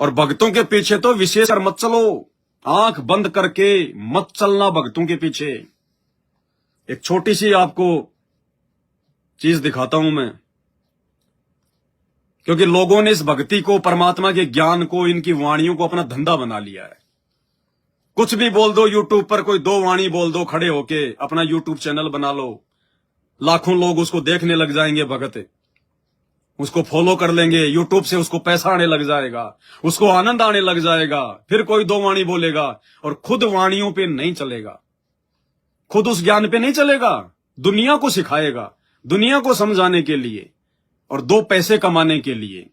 और भक्तों के पीछे तो विशेष कर मत चलो, आंख बंद करके मत चलना भक्तों के पीछे। एक छोटी सी आपको चीज दिखाता हूं मैं, क्योंकि लोगों ने इस भक्ति को, परमात्मा के ज्ञान को, इनकी वाणियों को अपना धंधा बना लिया है। कुछ भी बोल दो यूट्यूब पर, कोई दो वाणी बोल दो, खड़े होके अपना यूट्यूब चैनल बना लो, लाखों लोग उसको देखने लग जाएंगे, भगत उसको फॉलो कर लेंगे, यूट्यूब से उसको पैसा आने लग जाएगा, उसको आनंद आने लग जाएगा। फिर कोई दो वाणी बोलेगा और खुद वाणियों पे नहीं चलेगा, खुद उस ज्ञान पे नहीं चलेगा, दुनिया को सिखाएगा, दुनिया को समझाने के लिए और दो पैसे कमाने के लिए।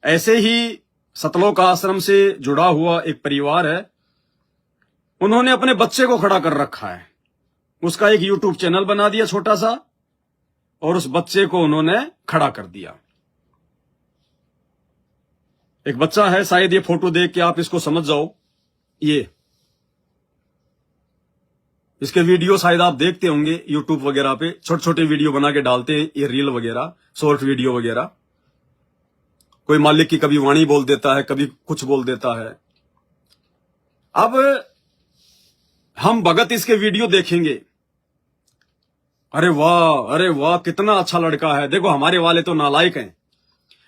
ऐसे ही सतलोक आश्रम से जुड़ा हुआ एक परिवार है, उन्होंने अपने बच्चे को खड़ा कर रखा है, उसका एक यूट्यूब चैनल बना दिया छोटा सा, और उस बच्चे को उन्होंने खड़ा कर दिया। एक बच्चा है, शायद ये फोटो देख के आप इसको समझ जाओ, ये इसके वीडियो शायद आप देखते होंगे यूट्यूब वगैरह पे, छोटे छोटे वीडियो बना के डालते हैं, ये रील वगैरह, शॉर्ट वीडियो वगैरह। कोई मालिक की कभी वाणी बोल देता है, कभी कुछ बोल देता है। अब हम भगत इसके वीडियो देखेंगे, अरे वाह कितना अच्छा लड़का है, देखो हमारे वाले तो नालायक हैं,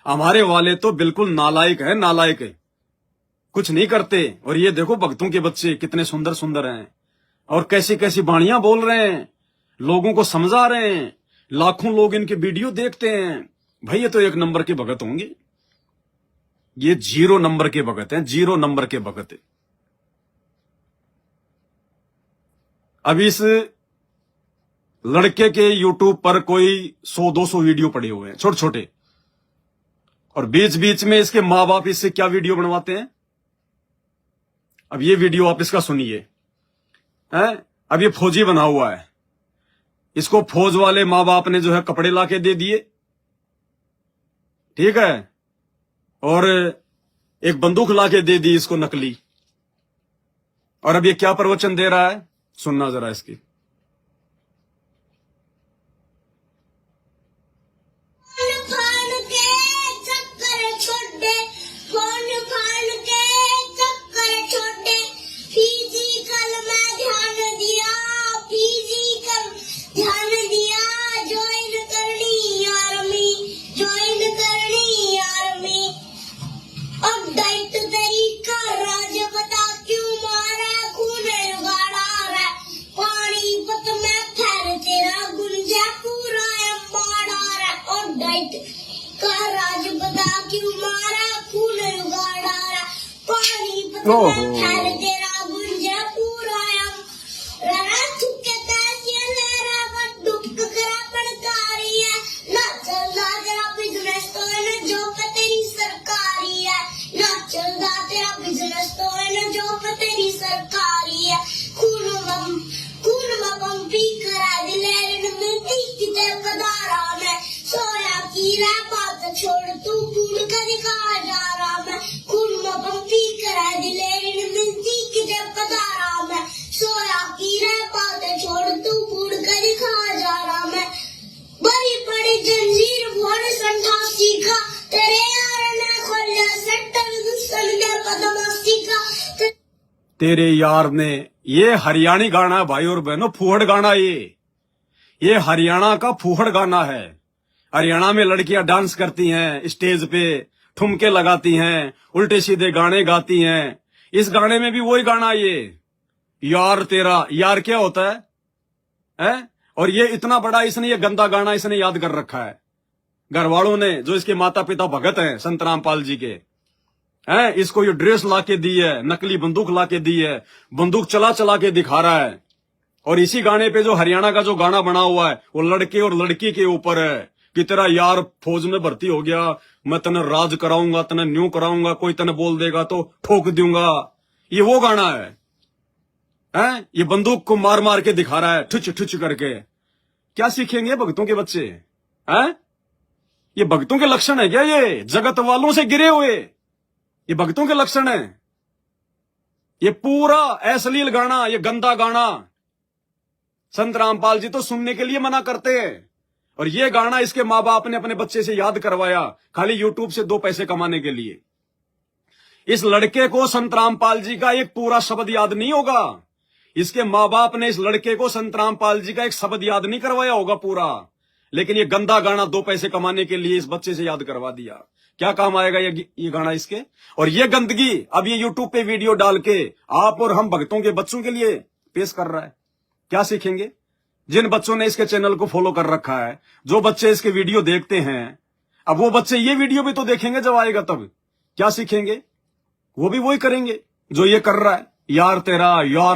हमारे वाले तो बिल्कुल नालायक है, नालायक है, कुछ नहीं करते। और ये देखो भक्तों के बच्चे कितने सुंदर सुंदर हैं, और कैसी कैसी वाणियां बोल रहे हैं, लोगों को समझा रहे हैं, लाखों लोग इनके वीडियो देखते हैं। भाई ये तो एक नंबर के भगत होंगे, ये 0 नंबर के भगत हैं, 0 नंबर के भगत है। अब इस लड़के के यूट्यूब पर कोई 100-200 वीडियो पड़े हुए हैं छोटे छोटे, और बीच बीच में इसके माँ बाप इससे क्या वीडियो बनवाते हैं। अब ये वीडियो आप इसका सुनिए। अब ये फौजी बना हुआ है, इसको फौज वाले माँ बाप ने जो है कपड़े लाके दे दिए, ठीक है, और एक बंदूक लाके दे दी इसको नकली। और अब ये क्या प्रवचन दे रहा है, सुनना जरा इसकी। तेरे यार ने, ये हरियाणी गाना है भाई और बहनों, फूहड़ गाना, ये हरियाणा का फूहड़ गाना है। हरियाणा में लड़कियां डांस करती हैं, स्टेज पे ठुमके लगाती हैं, उल्टे सीधे गाने गाती हैं। इस गाने में भी वही गाना, ये यार तेरा, यार क्या होता है? और ये इतना बड़ा इसने, ये गंदा गाना इसने याद कर रखा है। घर वालों ने, जो इसके माता पिता भगत हैं संत रामपाल जी के, इसको ये ड्रेस लाके दी है, नकली बंदूक लाके दी है, बंदूक चला चला के दिखा रहा है। और इसी गाने पे जो हरियाणा का जो गाना बना हुआ है, वो लड़के और लड़की के ऊपर है कि तेरा यार फौज में भर्ती हो गया, मैं तने राज कराऊंगा, तने न्यू कराऊंगा, कोई तने बोल देगा तो ठोक दूंगा। ये वो गाना है, ये बंदूक को मार मार के दिखा रहा है, ठुच ठुच करके। क्या सीखेंगे भक्तों के बच्चे? ये भक्तों के लक्षण है क्या? ये जगत वालों से गिरे हुए, ये भक्तों के लक्षण है। ये पूरा अश्लील गाना, ये गंदा गाना संत रामपाल जी तो सुनने के लिए मना करते हैं, और ये गाना इसके माँ बाप ने अपने बच्चे से याद करवाया, खाली यूट्यूब से 2 पैसे कमाने के लिए। इस लड़के को संत रामपाल जी का एक पूरा शब्द याद नहीं होगा। इसके माँ बाप ने इस लड़के को संत रामपाल जी का एक शब्द याद नहीं करवाया होगा पूरा, लेकिन ये गंदा गाना 2 पैसे कमाने के लिए इस बच्चे से याद करवा दिया। क्या काम आएगा ये गाना इसके? और ये गंदगी अब ये यूट्यूब पे वीडियो डाल के आप और हम भक्तों के बच्चों के लिए पेश कर रहा है। क्या सीखेंगे? जिन बच्चों ने इसके चैनल को फॉलो कर रखा है, जो बच्चे इसके वीडियो देखते हैं, अब वो बच्चे ये वीडियो भी तो देखेंगे जब आएगा तब। क्या सीखेंगे? वो भी वही करेंगे जो ये कर रहा है। यार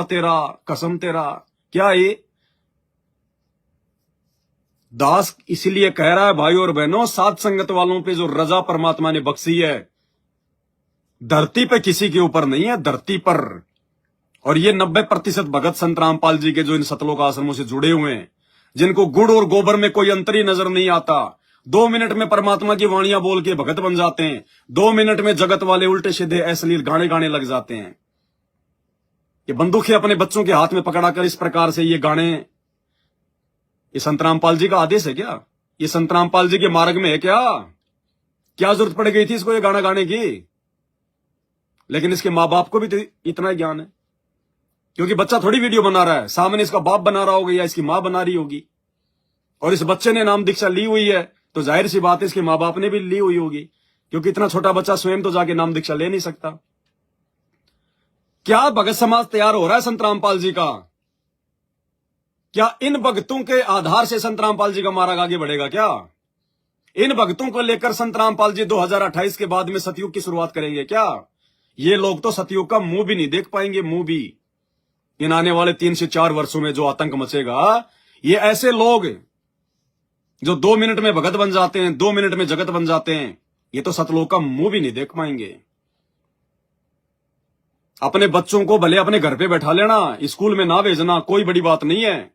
तेरा कसम तेरा। क्या ये दास इसलिए कह रहा है भाई और बहनों, साध संगत वालों पे जो रजा परमात्मा ने बख्शी है, धरती पे किसी के ऊपर नहीं है, धरती पर। और ये 90% भगत संत रामपाल जी के जो इन सतलोक आश्रमों से जुड़े हुए हैं, जिनको गुड़ और गोबर में कोई अंतर ही नजर नहीं आता, 2 मिनट में परमात्मा की वाणियां बोल के भगत बन जाते हैं, 2 मिनट में जगत वाले उल्टे सीधे अश्लील गाने गाने लग जाते हैं। ये बंदूकें अपने बच्चों के हाथ में पकड़ाकर इस प्रकार से ये गाने, ये संत रामपाल जी का आदेश है क्या? ये संत रामपाल जी के मार्ग में है क्या? क्या जरूरत पड़ गई थी इसको ये गाना गाने की? लेकिन इसके माँ बाप को भी तो इतना ज्ञान है, क्योंकि बच्चा थोड़ी वीडियो बना रहा है, सामने इसका बाप बना रहा होगा या इसकी माँ बना रही होगी। और इस बच्चे ने नाम दीक्षा ली हुई है तो जाहिर सी बात है इसके माँ बाप ने भी ली हुई होगी, क्योंकि इतना छोटा बच्चा स्वयं तो जाके नाम दीक्षा ले नहीं सकता। क्या भगत समाज तैयार हो रहा है संत रामपाल जी का? क्या इन भक्तों के आधार से संत रामपाल जी का मार्ग आगे बढ़ेगा? क्या इन भक्तों को लेकर संत रामपाल जी 2028 के बाद में सतयुग की शुरुआत करेंगे क्या? ये लोग तो सतयुग का मुंह भी नहीं देख पाएंगे, मुंह भी। इन आने वाले 3 से 4 वर्षों में जो आतंक मचेगा, ये ऐसे लोग जो 2 मिनट में भगत बन जाते हैं, 2 मिनट में जगत बन जाते हैं, ये तो सतलोक का मुंह भी नहीं देख पाएंगे। अपने बच्चों को भले अपने घर पे बैठा लेना, स्कूल में ना भेजना, कोई बड़ी बात नहीं है।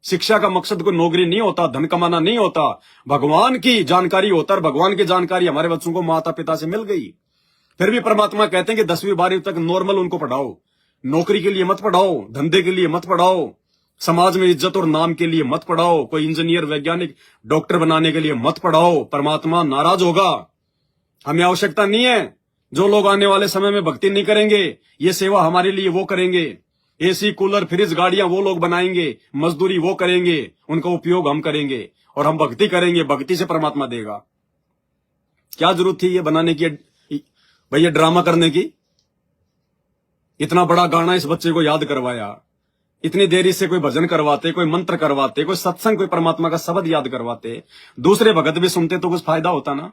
शिक्षा का मकसद कोई नौकरी नहीं होता, धन कमाना नहीं होता, भगवान की जानकारी होता। और भगवान की जानकारी हमारे बच्चों को माता पिता से मिल गई। फिर भी परमात्मा कहते हैं कि 10वीं 12वीं तक नॉर्मल उनको पढ़ाओ, नौकरी के लिए मत पढ़ाओ, धंधे के लिए मत पढ़ाओ, समाज में इज्जत और नाम के लिए मत पढ़ाओ, कोई इंजीनियर वैज्ञानिक डॉक्टर बनाने के लिए मत पढ़ाओ। परमात्मा नाराज होगा। हमें आवश्यकता नहीं है। जो लोग आने वाले समय में भक्ति नहीं करेंगे, ये सेवा हमारे लिए वो करेंगे। एसी कूलर फ्रिज गाड़ियां वो लोग बनाएंगे, मजदूरी वो करेंगे, उनका उपयोग हम करेंगे और हम भक्ति करेंगे। भक्ति से परमात्मा देगा। क्या जरूरत थी ये बनाने की, भैया ड्रामा करने की? इतना बड़ा गाना इस बच्चे को याद करवाया, इतनी देरी से कोई भजन करवाते, कोई मंत्र करवाते, कोई सत्संग, कोई परमात्मा का शब्द याद करवाते, दूसरे भगत भी सुनते तो कुछ फायदा होता ना।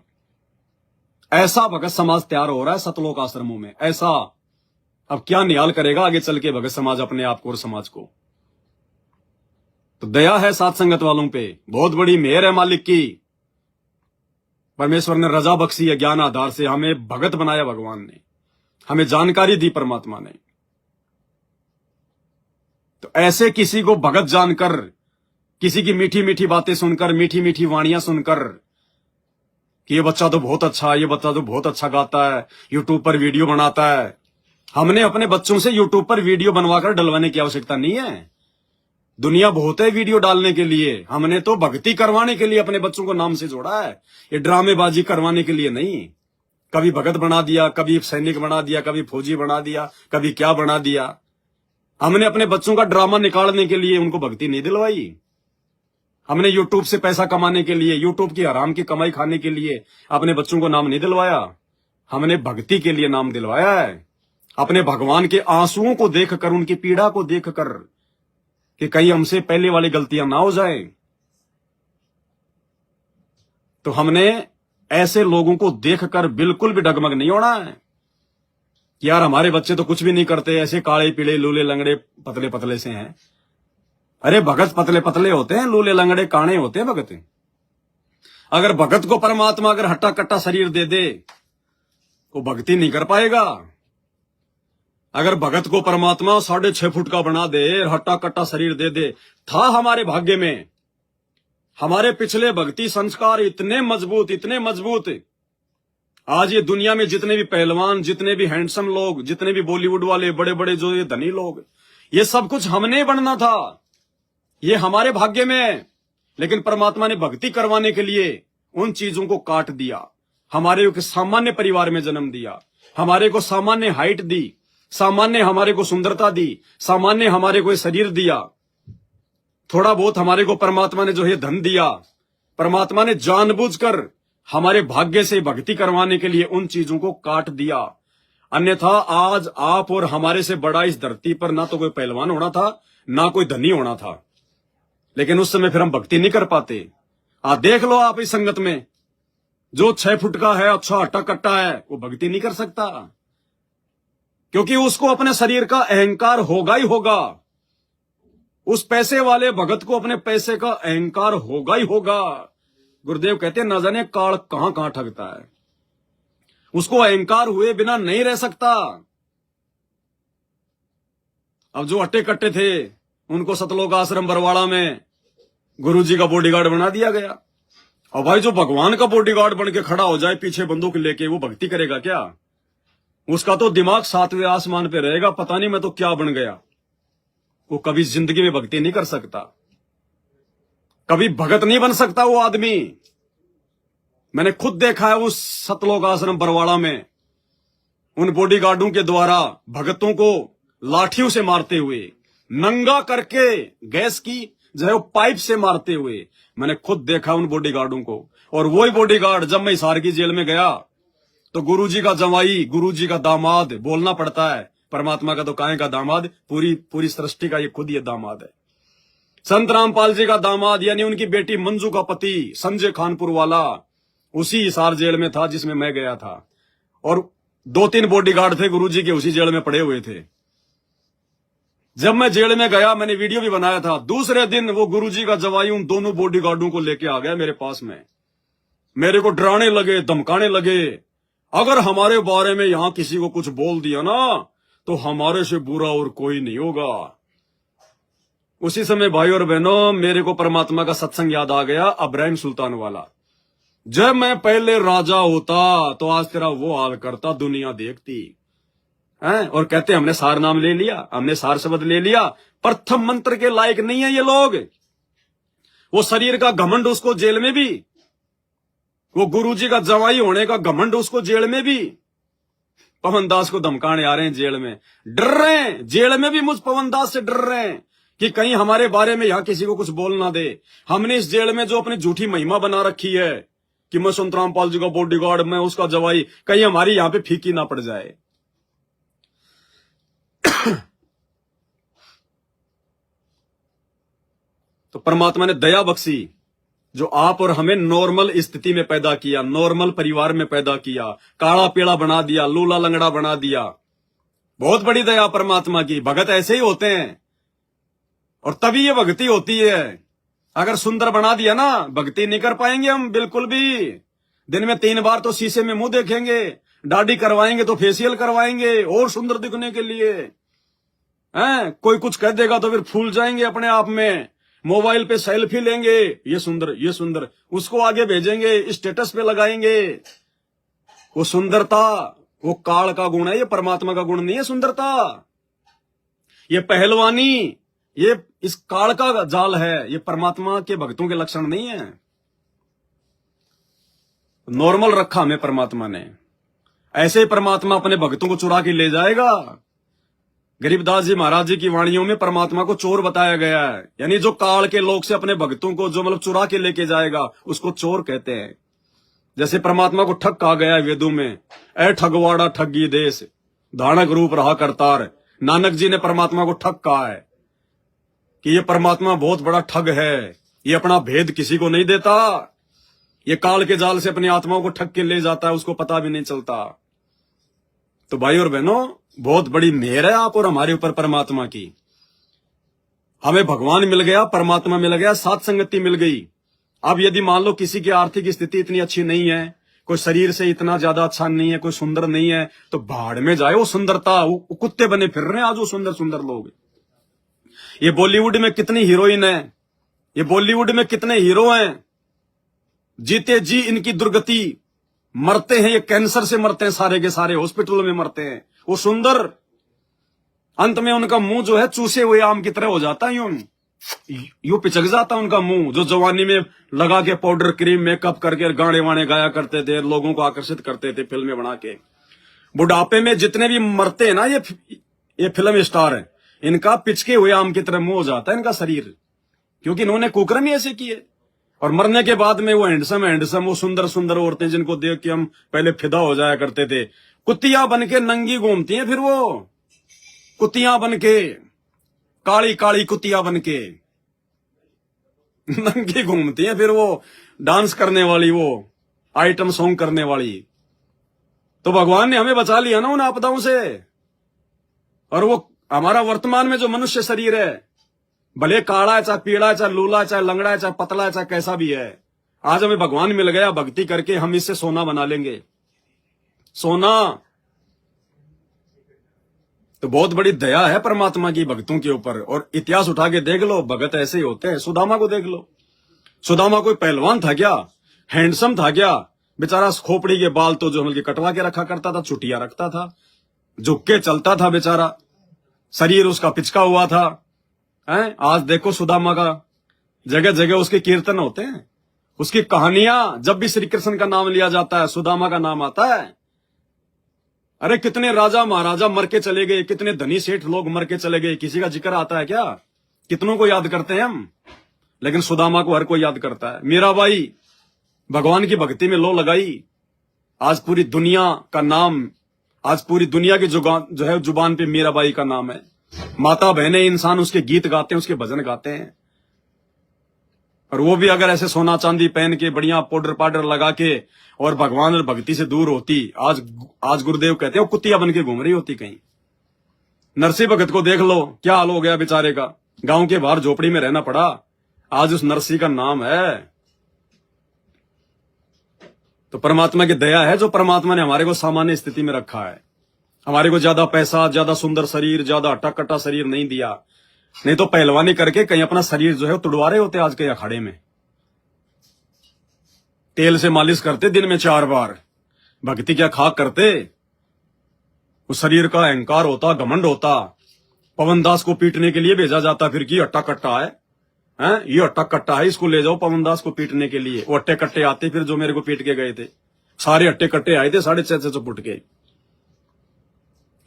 ऐसा भगत समाज तैयार हो रहा है सतलोक आश्रमों में, ऐसा। अब क्या निहाल करेगा आगे चल के भगत समाज अपने आप को और समाज को? तो दया है साथ संगत वालों पे, बहुत बड़ी मेहर है मालिक की। परमेश्वर ने रजा बख्शी है, ज्ञान आधार से हमें भगत बनाया भगवान ने, हमें जानकारी दी परमात्मा ने। तो ऐसे किसी को भगत जानकर, किसी की मीठी मीठी बातें सुनकर, मीठी मीठी वाणियां सुनकर कि ये बच्चा तो बहुत अच्छा है, ये बच्चा तो बहुत अच्छा गाता है, यूट्यूब पर वीडियो बनाता है। हमने अपने बच्चों से यूट्यूब पर वीडियो बनवाकर डलवाने की आवश्यकता नहीं है। दुनिया बहुत है वीडियो डालने के लिए। हमने तो भक्ति करवाने के लिए अपने बच्चों को नाम से जोड़ा है, ये ड्रामेबाजी करवाने के लिए नहीं। कभी भगत बना दिया, कभी सैनिक बना दिया, कभी फौजी बना दिया, कभी क्या बना दिया। हमने अपने बच्चों का ड्रामा निकालने के लिए उनको भक्ति नहीं दिलवाई। हमने यूट्यूब से पैसा कमाने के लिए, यूट्यूब की हराम की कमाई खाने के लिए अपने बच्चों को नाम नहीं दिलवाया। हमने भक्ति के लिए नाम दिलवाया है, अपने भगवान के आंसुओं को देखकर, उनकी पीड़ा को देखकर, कि कहीं हमसे पहले वाली गलतियां ना हो जाए। तो हमने ऐसे लोगों को देखकर बिल्कुल भी डगमग नहीं होना है कि यार हमारे बच्चे तो कुछ भी नहीं करते, ऐसे काले पीले लूले लंगड़े पतले पतले से हैं। अरे भगत पतले पतले होते हैं, लूले लंगड़े काणे होते हैं भगत। अगर भगत को परमात्मा अगर हट्टा कट्टा शरीर दे दे वो भक्ति नहीं कर पाएगा। अगर भगत को परमात्मा 6.5 फुट का बना दे, हट्टा कट्टा शरीर दे दे, था हमारे भाग्य में। हमारे पिछले भक्ति संस्कार इतने मजबूत, इतने मजबूत। आज ये दुनिया में जितने भी पहलवान, जितने भी हैंडसम लोग, जितने भी बॉलीवुड वाले बड़े बड़े जो ये धनी लोग, ये सब कुछ हमने बनना था, ये हमारे भाग्य में है। लेकिन परमात्मा ने भक्ति करवाने के लिए उन चीजों को काट दिया, हमारे एक सामान्य परिवार में जन्म दिया। हमारे को सामान्य हाइट दी, सामान्य हमारे को सुंदरता दी, सामान्य हमारे को शरीर दिया, थोड़ा बहुत हमारे को परमात्मा ने जो है धन दिया। परमात्मा ने जानबूझकर हमारे भाग्य से भक्ति करवाने के लिए उन चीजों को काट दिया। अन्यथा आज आप और हमारे से बड़ा इस धरती पर ना तो कोई पहलवान होना था, ना कोई धनी होना था। लेकिन उस समय फिर हम भक्ति नहीं कर पाते। देख लो आप इस संगत में जो 6 फुट का है, अच्छा हट्टा कट्टा है, वो भक्ति नहीं कर सकता, क्योंकि उसको अपने शरीर का अहंकार होगा ही होगा। उस पैसे वाले भगत को अपने पैसे का अहंकार होगा ही होगा। गुरुदेव कहते हैं ना जाने काल कहां कहां ठगता है, उसको अहंकार हुए बिना नहीं रह सकता। अब जो अट्टे कट्टे थे उनको सतलोक आश्रम बरवाड़ा में गुरुजी का बॉडीगार्ड बना दिया गया। और भाई जो भगवान का बॉडीगार्ड बन के खड़ा हो जाए पीछे बंदूक लेके, वो भक्ति करेगा क्या? उसका तो दिमाग 7वें आसमान पे रहेगा, पता नहीं मैं तो क्या बन गया। वो कभी जिंदगी में भक्ति नहीं कर सकता, कभी भगत नहीं बन सकता वो आदमी। मैंने खुद देखा है उस सतलोक आश्रम बरवाड़ा में उन बॉडीगार्डों के द्वारा भगतों को लाठियों से मारते हुए, नंगा करके गैस की जो है वो पाइप से मारते हुए मैंने खुद देखा उन बॉडीगार्डों को। और वही बॉडीगार्ड जब मैं हिसार की जेल में गया तो गुरुजी का जवाई, गुरुजी का दामाद बोलना पड़ता है। परमात्मा का तो काहे का दामाद, पूरी सृष्टि का ये खुद ये दामाद है। संत रामपाल जी का दामाद यानी उनकी बेटी मंजू का पति संजय खानपुर वाला उसी हिसार जेल में था जिसमें मैं गया था। और 2-3 बॉडीगार्ड थे गुरुजी के, उसी जेल में पड़े हुए थे। जब मैं जेल में गया, मैंने वीडियो भी बनाया था, दूसरे दिन वो गुरुजी का जवाई उन दोनों बॉडीगार्डों को लेके आ गया मेरे पास में। मेरे को डराने लगे, धमकाने लगे, अगर हमारे बारे में यहां किसी को कुछ बोल दिया ना तो हमारे से बुरा और कोई नहीं होगा। उसी समय भाई और बहनों मेरे को परमात्मा का सत्संग याद आ गया, अब्राहिम सुल्तान वाला। जब मैं पहले राजा होता तो आज तेरा वो हाल करता, दुनिया देखती है। और कहते हमने सार नाम ले लिया, हमने सार शब्द ले लिया। प्रथम मंत्र के लायक नहीं है ये लोग। वो शरीर का घमंड उसको जेल में भी, वो गुरुजी का जवाई होने का घमंड उसको जेल में भी। पवन दास को धमकाने आ रहे हैं जेल में, डर रहे हैं, जेल में भी मुझ पवन दास से डर रहे हैं कि कहीं हमारे बारे में यहां किसी को कुछ बोल ना दे। हमने इस जेल में जो अपनी झूठी महिमा बना रखी है कि मैं संत रामपाल जी का बॉडीगार्ड, मैं उसका जवाई, कहीं हमारी यहां पे फीकी ना पड़ जाए। तो परमात्मा ने दया बख्शी जो आप और हमें नॉर्मल स्थिति में पैदा किया, नॉर्मल परिवार में पैदा किया, काला पीला बना दिया, लूला लंगड़ा बना दिया। बहुत बड़ी दया परमात्मा की। भगत ऐसे ही होते हैं और तभी ये भक्ति होती है। अगर सुंदर बना दिया ना, भक्ति नहीं कर पाएंगे हम बिल्कुल भी। दिन में 3 बार तो शीशे में मुंह देखेंगे, दाढ़ी करवाएंगे तो फेशियल करवाएंगे और सुंदर दिखने के लिए। कोई कुछ कह देगा तो फिर फूल जाएंगे अपने आप में। मोबाइल पे सेल्फी लेंगे, ये सुंदर ये सुंदर, उसको आगे भेजेंगे, स्टेटस पे लगाएंगे। वो सुंदरता वो काल का गुण है, ये परमात्मा का गुण नहीं है सुंदरता। ये पहलवानी ये इस काल का जाल है, ये परमात्मा के भक्तों के लक्षण नहीं है। नॉर्मल रखा हमें परमात्मा ने, ऐसे ही परमात्मा अपने भक्तों को चुरा के ले जाएगा। गरीबदास जी महाराज जी की वाणियों में परमात्मा को चोर बताया गया है, यानी जो काल के लोग से अपने भक्तों को जो मतलब चुरा के लेके जाएगा उसको चोर कहते हैं। जैसे परमात्मा को ठग कहा गया है वेदों में, ए ठगवाड़ा ठगी देश धानक रूप रहा करतार। नानक जी ने परमात्मा को ठग कहा है कि ये परमात्मा बहुत बड़ा ठग है, ये अपना भेद किसी को नहीं देता, ये काल के जाल से अपनी आत्माओं को ठग के ले जाता है, उसको पता भी नहीं चलता। तो भाई और बहनों बहुत बड़ी मेहर है आप और हमारे ऊपर परमात्मा की। हमें भगवान मिल गया, परमात्मा मिल गया, साथ संगति मिल गई। अब यदि मान लो किसी की आर्थिक स्थिति इतनी अच्छी नहीं है, कोई शरीर से इतना ज्यादा अच्छा नहीं है, कोई सुंदर नहीं है, तो भाड़ में जाए वो सुंदरता। वो कुत्ते बने फिर रहे हैं आज वो सुंदर सुंदर लोग। ये बॉलीवुड में कितनी हीरोइन है, ये बॉलीवुड में कितने हीरो हैं, जीते जी इनकी दुर्गति, मरते हैं ये कैंसर से मरते हैं, सारे के सारे हॉस्पिटलों में मरते हैं। वो सुंदर अंत में उनका मुंह जो है चूसे हुए आम की तरह हो जाता है, यूं पिचक जाता उनका मुंह। जो जवानी में लगा के पाउडर क्रीम मेकअप करके गाने वाने गाया करते थे, लोगों को आकर्षित करते थे फिल्में बना के, बुढ़ापे में जितने भी मरते हैं ना ये फिल्म स्टार है, इनका पिचके हुए आम की तरह मुंह हो जाता है इनका शरीर, क्योंकि इन्होंने कुकर्म ही ऐसे किए। और मरने के बाद में वो हैंडसम वो सुंदर सुंदर औरतें जिनको देख के हम पहले फिदा हो जाया करते थे, कुत्तियां बन के नंगी घूमती हैं। फिर वो कुत्तियां बन के, काली काली कुत्तियां बन के नंगी घूमती हैं। फिर वो डांस करने वाली, वो आइटम सॉन्ग करने वाली। तो भगवान ने हमें बचा लिया ना उन आपदाओं से। और वो हमारा वर्तमान में जो मनुष्य शरीर है, भले काला है, चाहे पीला है, चाहे लूला है, चाहे लंगड़ा है, चाहे पतला है, चाहे कैसा भी है, आज हमें भगवान मिल गया। भक्ति करके हम इससे सोना बना लेंगे, सोना। तो बहुत बड़ी दया है परमात्मा की भक्तों के ऊपर। और इतिहास उठा के देख लो, भगत ऐसे ही होते हैं। सुदामा को देख लो, सुदामा कोई पहलवान था क्या? हैंडसम था क्या? बेचारा खोपड़ी के बाल तो जो हल्के कटवा के रखा करता था, छुट्टियां रखता था, झुक के चलता था बेचारा, शरीर उसका पिचका हुआ था। हैं? आज देखो सुदामा का, जगह जगह उसके कीर्तन होते हैं, उसकी कहानियां। जब भी श्री कृष्ण का नाम लिया जाता है, सुदामा का नाम आता है। अरे कितने राजा महाराजा मर के चले गए, कितने धनी सेठ लोग मर के चले गए, किसी का जिक्र आता है क्या? कितनों को याद करते हैं हम, लेकिन सुदामा को हर कोई याद करता है। मीराबाई भगवान की भक्ति में लो लगाई, आज पूरी दुनिया का नाम, आज पूरी दुनिया की जो है जुबान पे मीराबाई का नाम है। माता बहने इंसान उसके गीत गाते हैं, उसके भजन गाते हैं। और वो भी अगर ऐसे सोना चांदी पहन के, बढ़िया पाउडर पाउडर लगा के और भगवान और भक्ति से दूर होती, आज गुरुदेव कहते हैं वो कुत्तियां बन के घूम रही होती कहीं। नरसिंह भगत को देख लो, क्या हाल हो गया बेचारे का, गांव के बाहर झोपड़ी में रहना पड़ा। आज उस नरसिंह का नाम है। तो परमात्मा की दया है, जो परमात्मा ने हमारे को सामान्य स्थिति में रखा है। हमारे को ज्यादा पैसा, ज्यादा सुंदर शरीर, ज्यादा हट्टा कट्टा शरीर नहीं दिया। नहीं तो पहलवानी करके कहीं अपना शरीर जो है तुड़वा रहे होते आज के अखाड़े में। तेल से मालिश करते दिन में 4 बार, भक्ति क्या खाक करते। उस शरीर का अहंकार होता, घमंड होता। पवन दास को पीटने के लिए भेजा जाता, फिर की हट्टा कट्टा है, ये हट्टा कट्टा है, इसको ले जाओ पवन दास को पीटने के लिए। वो अट्टे कट्टे आते, फिर जो मेरे को पीट के गए थे, सारे अट्टे कट्टे आए थे, 650 फुट के,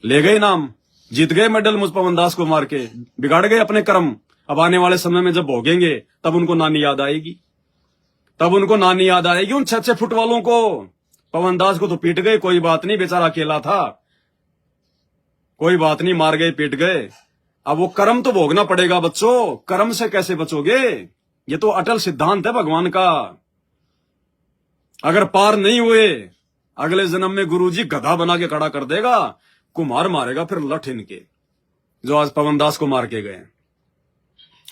ले गए नाम, जीत गए मेडल मुझ पवन दास को मार के, बिगाड़ गए अपने कर्म। अब आने वाले समय में जब भोगेंगे तब उनको नानी याद आएगी, तब उनको नानी याद आएगी उन 6 फुट वालों को। पवन दास को तो पीट गए, कोई बात नहीं, बेचारा अकेला था, कोई बात नहीं, मार गए, पीट गए। अब वो कर्म तो भोगना पड़ेगा बच्चों, कर्म से कैसे बचोगे? ये तो अटल सिद्धांत है भगवान का। अगर पार नहीं हुए, अगले जन्म में गुरुजी गधा बना के खड़ा कर देगा, कुम्हार मारेगा फिर लठ इनके, जो आज पवन दास को मार के गए।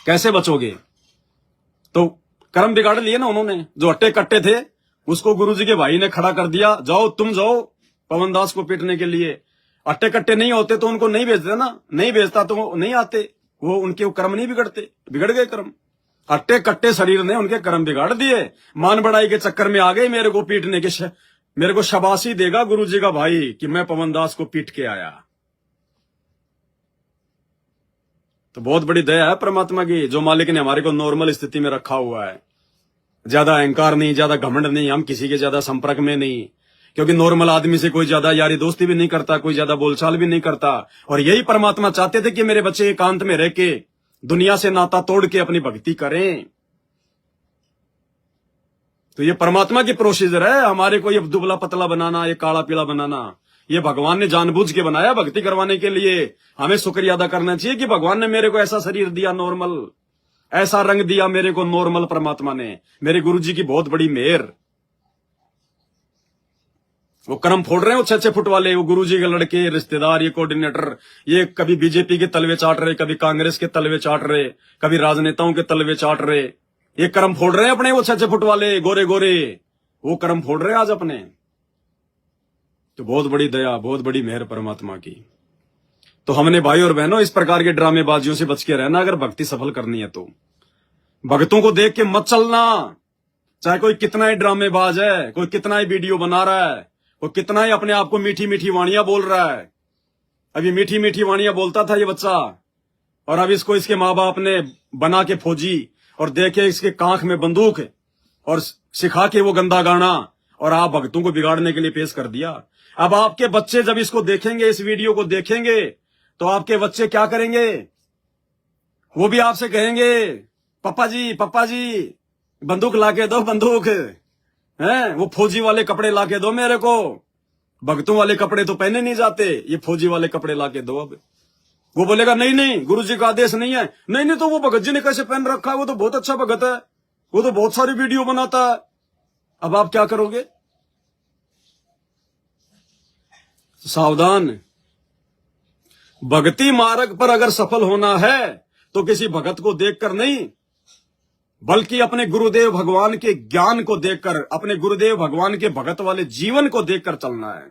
कैसे बचोगे? तो कर्म बिगाड़ लिए ना उन्होंने। जो अट्टे कट्टे थे उसको गुरुजी के भाई ने खड़ा कर दिया, जाओ तुम जाओ पवन दास को पीटने के लिए। अट्टे कट्टे नहीं होते तो उनको नहीं भेजते ना, नहीं भेजता तो वो नहीं आते, वो उनके कर्म नहीं बिगड़ते, बिगड़ गए कर्म। अट्टे कट्टे शरीर ने उनके कर्म बिगाड़ दिए, मान बढ़ाई के चक्कर में आ गए मेरे को पीटने के। मेरे को शाबाशी देगा गुरुजी का भाई कि मैं पवन दास को पीट के आया। तो बहुत बड़ी दया है परमात्मा की, जो मालिक ने हमारे को नॉर्मल स्थिति में रखा हुआ है। ज्यादा अहंकार नहीं, ज्यादा घमंड नहीं, हम किसी के ज्यादा संपर्क में नहीं, क्योंकि नॉर्मल आदमी से कोई ज्यादा यारी दोस्ती भी नहीं करता, कोई ज्यादा बोलचाल भी नहीं करता। और यही परमात्मा चाहते थे कि मेरे बच्चे एकांत में रह के दुनिया से नाता तोड़ के अपनी भक्ति करें। तो ये परमात्मा की प्रोसीजर है। हमारे को ये दुबला पतला बनाना, ये काला पीला बनाना, ये भगवान ने जानबूझ के बनाया भक्ति करवाने के लिए। हमें शुक्रिया अदा करना चाहिए कि भगवान ने मेरे को ऐसा शरीर दिया नॉर्मल, ऐसा रंग दिया मेरे को नॉर्मल। परमात्मा ने, मेरे गुरुजी की बहुत बड़ी मेहर। वो कर्म फोड़ रहे हैं वो 6 फुट वाले, वो गुरुजी के लड़के, रिश्तेदार, ये कोऑर्डिनेटर, ये कभी बीजेपी के तलवे चाट रहे, कभी कांग्रेस के तलवे चाट रहे, कभी राजनेताओं के तलवे चाट रहे। ये कर्म फोड़ रहे हैं अपने, वो 6 फुट वाले गोरे गोरे, वो कर्म फोड़ रहे हैं आज अपने। तो बहुत बड़ी दया, बहुत बड़ी मेहर परमात्मा की। तो हमने भाई और बहनों इस प्रकार के ड्रामेबाजियों से बच के रहना अगर भक्ति सफल करनी है तो। भक्तों को देख के मत चलना, चाहे कोई कितना ही ड्रामेबाज है, कोई कितना ही वीडियो बना रहा है, कोई कितना ही अपने आप को मीठी मीठी वाणियां बोल रहा है। अभी मीठी मीठी वाणियां बोलता था ये बच्चा, और अब इसको इसके माँ बाप ने बना के फौजी और देखे इसके कांख में बंदूक और सिखा के वो गंदा गाना, और आप भक्तों को बिगाड़ने के लिए पेश कर दिया। अब आपके बच्चे जब इसको देखेंगे, इस वीडियो को देखेंगे, तो आपके बच्चे क्या करेंगे? वो भी आपसे कहेंगे पापा जी बंदूक लाके दो, बंदूक है, वो फौजी वाले कपड़े लाके दो मेरे को। भगतों वाले कपड़े तो पहने नहीं जाते, ये फौजी वाले कपड़े लाके दो। अब वो बोलेगा नहीं गुरु जी का आदेश नहीं है। नहीं तो वो भगत जी ने कैसे पहन रखा है, वो तो बहुत अच्छा भगत है, वो तो बहुत सारी वीडियो बनाता है। अब आप क्या करोगे? सावधान। भक्ति मार्ग पर अगर सफल होना है तो किसी भगत को देखकर नहीं, बल्कि अपने गुरुदेव भगवान के ज्ञान को देखकर, अपने गुरुदेव भगवान के भगत वाले जीवन को देखकर चलना है।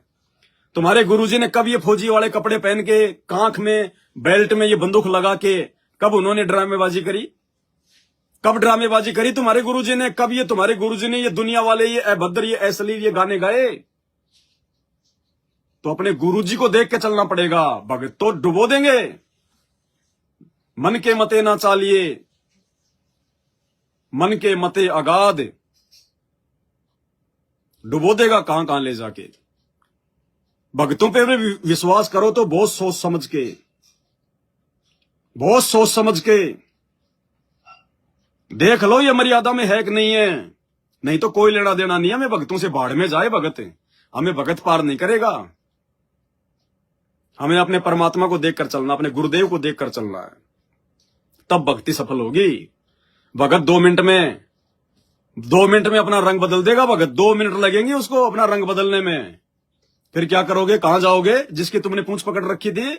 तुम्हारे गुरुजी ने कब ये फौजी वाले कपड़े पहन के, कांख में बेल्ट में ये बंदूक लगा के, कब उन्होंने ड्रामेबाजी करी? कब ड्रामेबाजी करी तुम्हारे गुरुजी ने? कब ये तुम्हारे गुरुजी ने ये दुनिया वाले, ये अभद्र, ये अश्लील ये गाने गाए? तो अपने गुरुजी को देख के चलना पड़ेगा। भगत तो डुबो देंगे। मन के मते ना चालिए, मन के मते अगाध, डुबो देगा कहां कहां ले जाके। भक्तों पे विश्वास करो तो बहुत सोच समझ के, बहुत सोच समझ के देख लो ये मर्यादा में है कि नहीं है। नहीं तो कोई लेना देना नहीं है हमें भक्तों से। बाढ़ में जाए भगत, हमें भगत पार नहीं करेगा। हमें अपने परमात्मा को देखकर चलना, अपने गुरुदेव को देखकर चलना है, तब भक्ति सफल होगी। भगत 2 मिनट में अपना रंग बदल देगा। भगत 2 मिनट लगेंगे उसको अपना रंग बदलने में। फिर क्या करोगे? कहां जाओगे? जिसकी तुमने पूंछ पकड़ रखी थी।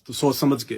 तो सोच समझ के